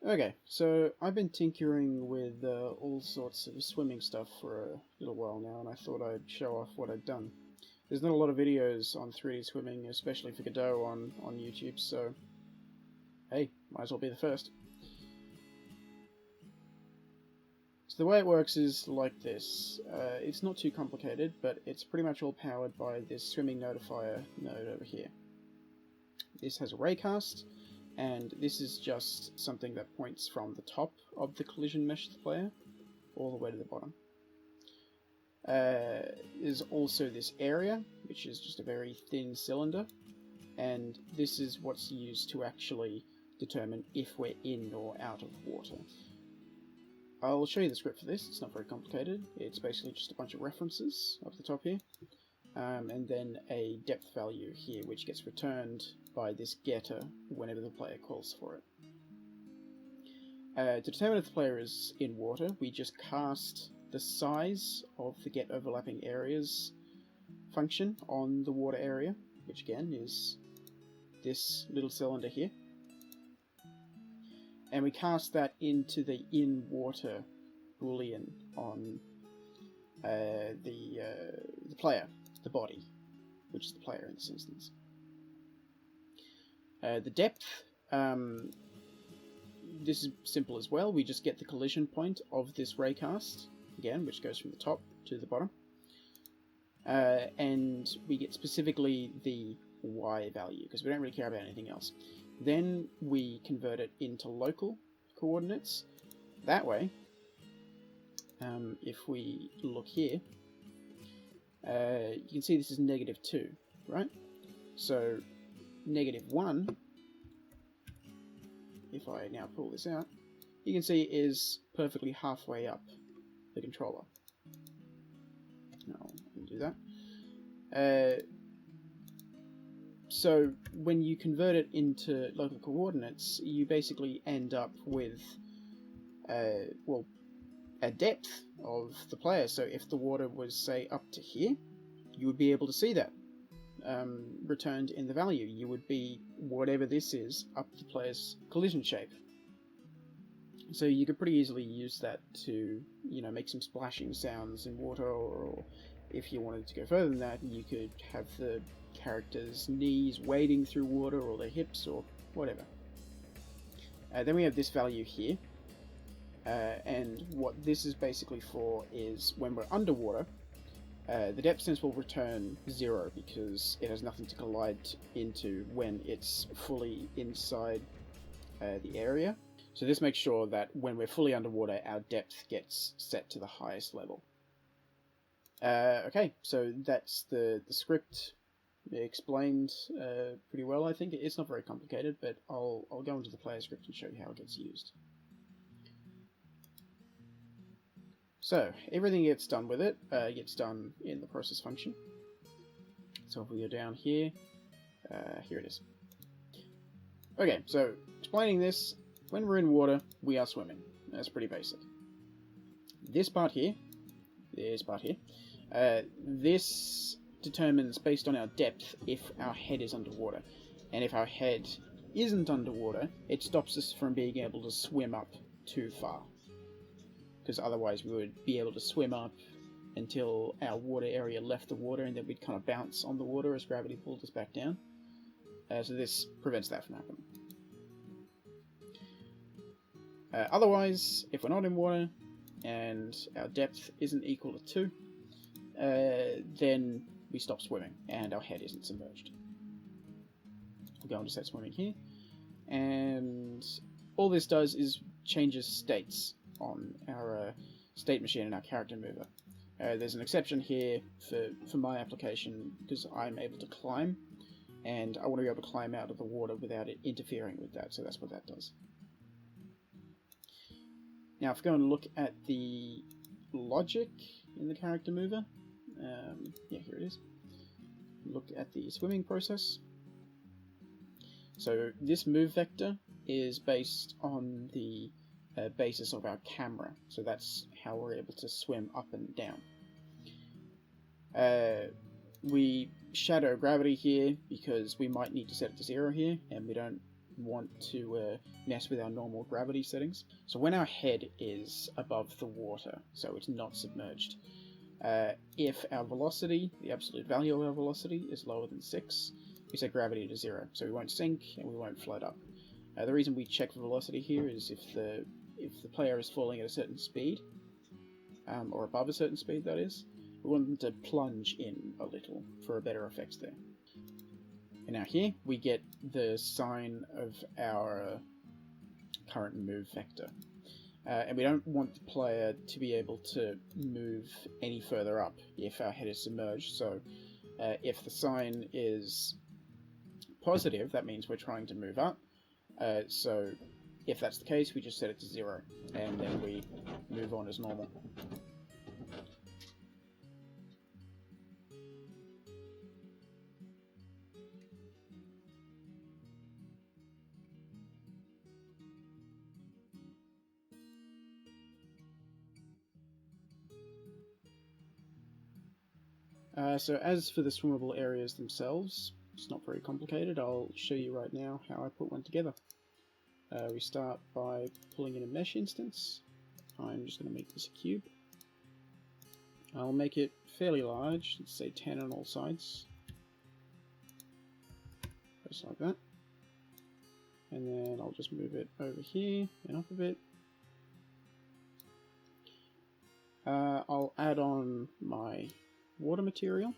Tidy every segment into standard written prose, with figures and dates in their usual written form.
Okay, so I've been tinkering with all sorts of swimming stuff for a little while now, and I thought I'd show off what I'd done. There's not a lot of videos on 3D swimming, especially for Godot on YouTube, so hey, might as well be the first. So the way it works is like this. It's not too complicated, but it's pretty much all powered by this swimming notifier node over here. This has a raycast, and this is just something that points from the top of the collision mesh layer all the way to the bottom. There's also this area, which is just a very thin cylinder, and this is what's used to actually determine if we're in or out of water. I'll show you the script for this. It's not very complicated. It's basically just a bunch of references up the top here, and then a depth value here, which gets returned by this getter whenever the player calls for it. To determine if the player is in water, we just cast the size of the get overlapping areas function on the water area, which again is this little cylinder here. And we cast that into the in water boolean on the player, the body, which is the player in this instance. The depth, this is simple as well. We just get the collision point of this raycast, again, which goes from the top to the bottom. And we get specifically the Y value, because we don't really care about anything else. Then we convert it into local coordinates. That way, if we look here, you can see this is -2, right? So -1, if I now pull this out, you can see is perfectly halfway up the controller. I'll undo that. So when you convert it into local coordinates, you basically end up with a depth of the player. So if the water was, say, up to here, you would be able to see that returned in the value. You would be whatever this is up the player's collision shape. So you could pretty easily use that to, make some splashing sounds in water, or if you wanted to go further than that, you could have the character's knees wading through water, or their hips, or whatever. Then we have this value here, and what this is basically for is when we're underwater, the depth sense will return 0 because it has nothing to collide into when it's fully inside the area. So this makes sure that when we're fully underwater, our depth gets set to the highest level. Okay, so that's the script explained pretty well, I think. It's not very complicated, but I'll go into the player script and show you how it gets used. So, everything gets done with it, gets done in the process function. So if we go down here, here it is. Okay, so explaining this, when we're in water, we are swimming. That's pretty basic. This part here, this determines, based on our depth, if our head is underwater. And if our head isn't underwater, it stops us from being able to swim up too far. Because otherwise we would be able to swim up until our water area left the water, and then we'd kind of bounce on the water as gravity pulled us back down. So this prevents that from happening. Otherwise, if we're not in water, and our depth isn't equal to 2, then we stop swimming, and our head isn't submerged. We'll go on to set swimming here, and all this does is changes states on our state machine and our character mover. There's an exception here for my application, because I'm able to climb, and I want to be able to climb out of the water without it interfering with that, so that's what that does. Now, if we go and look at the logic in the character mover, yeah, here it is. Look at the swimming process. So this move vector is based on the basis of our camera, so that's how we're able to swim up and down. We shadow gravity here because we might need to set it to 0 here, and we don't want to mess with our normal gravity settings. So when our head is above the water, so it's not submerged, if our velocity, the absolute value of our velocity, is lower than 6, we set gravity to 0, so we won't sink and we won't float up. The reason we check for velocity here is if the player is falling at a certain speed, or above a certain speed that is, we want them to plunge in a little for a better effect there. And now here we get the sign of our current move vector. And we don't want the player to be able to move any further up if our head is submerged. So if the sign is positive, that means we're trying to move up. So if that's the case, we just set it to 0, and then we move on as normal. So as for the swimmable areas themselves, it's not very complicated. I'll show you right now how I put one together. We start by pulling in a mesh instance. I'm just going to make this a cube. I'll make it fairly large, let's say 10 on all sides. Just like that. And then I'll just move it over here and up a bit. I'll add on my water material,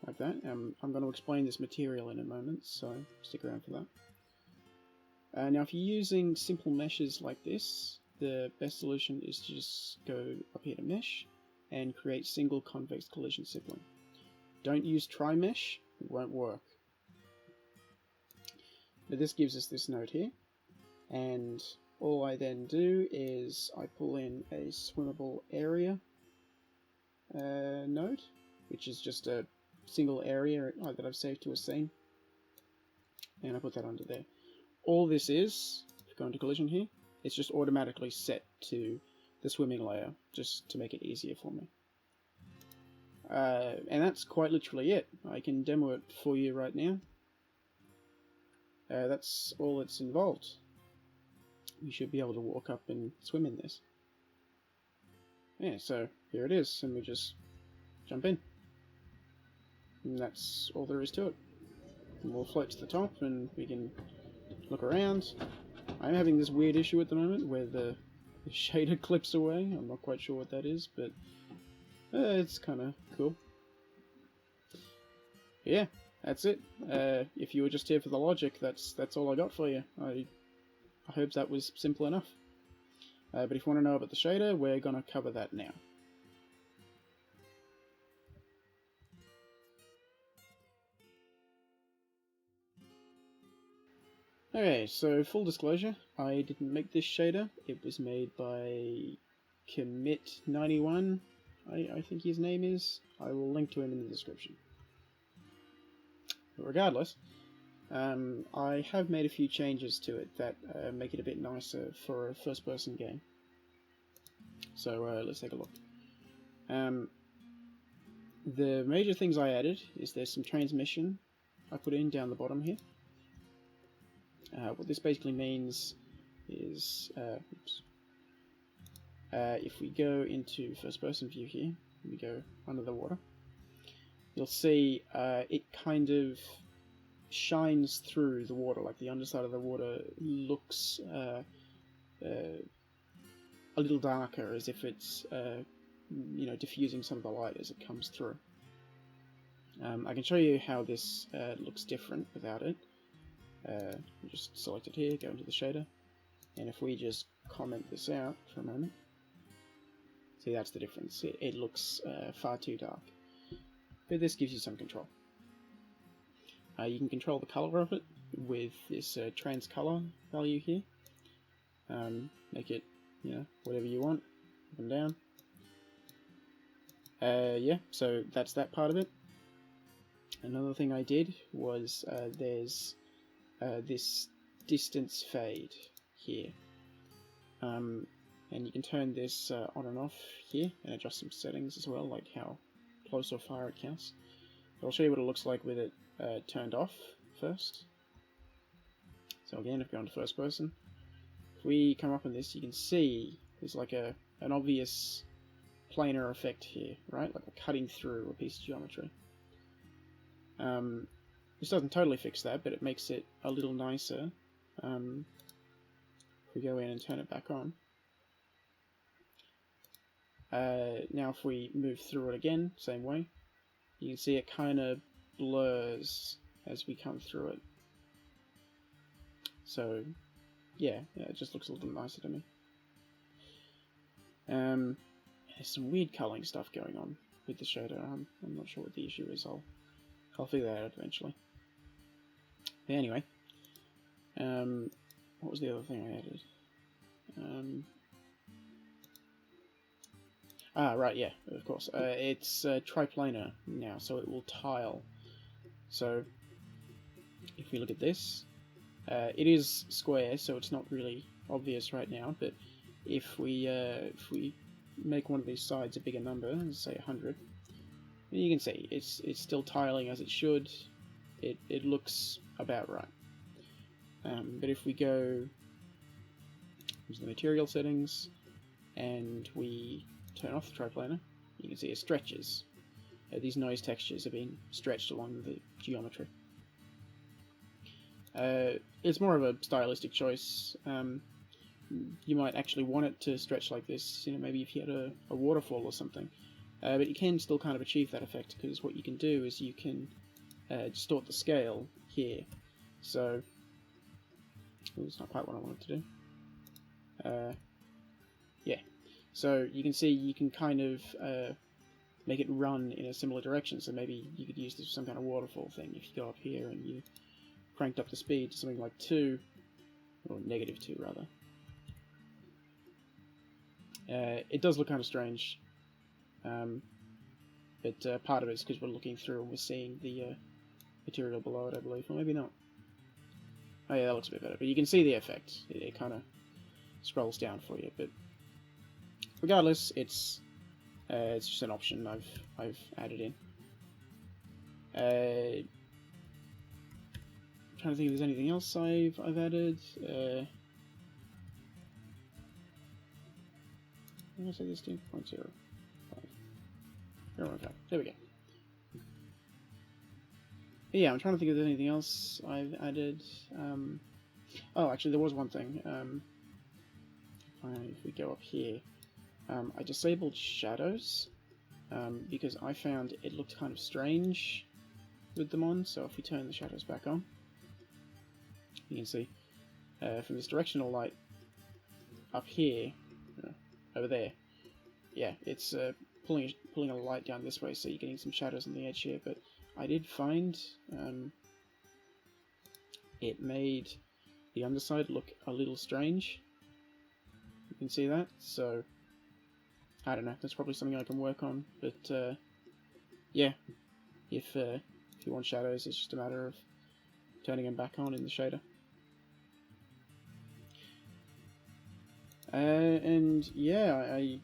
like that. I'm going to explain this material in a moment, so stick around for that. Now if you're using simple meshes like this, the best solution is to just go up here to mesh and create single convex collision sibling. Don't use tri-mesh, it won't work. But this gives us this node here, and all I then do is I pull in a swimmable area node, which is just a single area that I've saved to a scene, and I put that under there. All this is, if you go into collision here, it's just automatically set to the swimming layer, just to make it easier for me. And that's quite literally it. I can demo it for you right now. That's all that's involved. You should be able to walk up and swim in this. Yeah, so here it is, and we just jump in. And that's all there is to it. And we'll float to the top and we can look around. I'm having this weird issue at the moment where the shader clips away. I'm not quite sure what that is, but it's kind of cool. Yeah, that's it. If you were just here for the logic, that's all I got for you. I hope that was simple enough. But if you want to know about the shader, we're going to cover that now. Okay, so full disclosure, I didn't make this shader. It was made by Commit91, I think his name is. I will link to him in the description. But regardless, I have made a few changes to it that make it a bit nicer for a first-person game. So let's take a look. The major things I added is there's some transmission I put in down the bottom here. What this basically means is, if we go into first-person view here, we go under the water, you'll see it kind of shines through the water, like the underside of the water looks a little darker, as if it's diffusing some of the light as it comes through. I can show you how this looks different without it. Just select it here, go into the shader, and if we just comment this out for a moment, see, that's the difference. It looks far too dark, but this gives you some control. You can control the color of it with this transcolor value here. Make it, whatever you want, up and down. Yeah, so that's that part of it. Another thing I did was there's this distance fade here, and you can turn this on and off here and adjust some settings as well, like how close or far it counts. But I'll show you what it looks like with it turned off first. So again, if we go into first person, if we come up on this, you can see there's like an obvious planar effect here, right? Like we're cutting through a piece of geometry. This doesn't totally fix that, but it makes it a little nicer. If we go in and turn it back on. Now if we move through it again, same way, you can see it kind of blurs as we come through it. So yeah, it just looks a little nicer to me. There's some weird culling stuff going on with the shader. I'm not sure what the issue is. I'll figure that out eventually. But anyway, what was the other thing I added? Right, yeah, of course. It's Tripliner now, so it will tile. So if we look at this, it is square, so it's not really obvious right now. But if we make one of these sides a bigger number, let's say 100, you can see it's still tiling as it should. It looks about right. But if we go into the material settings and we turn off the triplanar, you can see it stretches. These noise textures are being stretched along the geometry. It's more of a stylistic choice. You might actually want it to stretch like this, maybe if you had a waterfall or something. But you can still kind of achieve that effect, because what you can do is you can distort the scale here. So, it's not quite what I wanted to do. Yeah, so you can see you can kind of make it run in a similar direction. So maybe you could use this for some kind of waterfall thing. If you go up here and you cranked up the speed to something like 2, or -2 rather. It does look kind of strange, but part of it is because we're looking through and we're seeing the material below it, I believe, or maybe not. Oh yeah, that looks a bit better, but you can see the effect. It kind of scrolls down for you, but regardless, it's just an option I've added in. I'm trying to think if there's anything else I've added. I'm going to say this 2.05. There we go. But yeah, I'm trying to think if there's anything else I've added. Oh, actually, there was one thing. If we go up here, I disabled shadows because I found it looked kind of strange with them on. So if we turn the shadows back on, you can see from this directional light up here, over there, yeah, it's pulling a light down this way, so you're getting some shadows on the edge here. But I did find it made the underside look a little strange. You can see that, so I don't know. That's probably something I can work on. But yeah, if you want shadows, it's just a matter of turning them back on in the shader. And yeah, I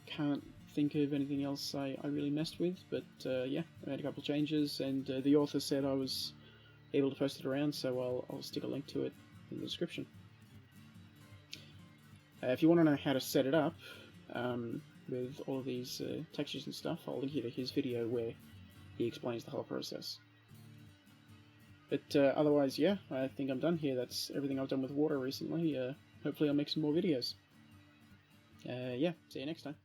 can't think of anything else I really messed with, but yeah, I made a couple of changes, and the author said I was able to post it around, so I'll stick a link to it in the description. If you want to know how to set it up with all of these textures and stuff, I'll link you to his video where he explains the whole process. But otherwise, yeah, I think I'm done here. That's everything I've done with water recently. Hopefully I'll make some more videos. Yeah, see you next time.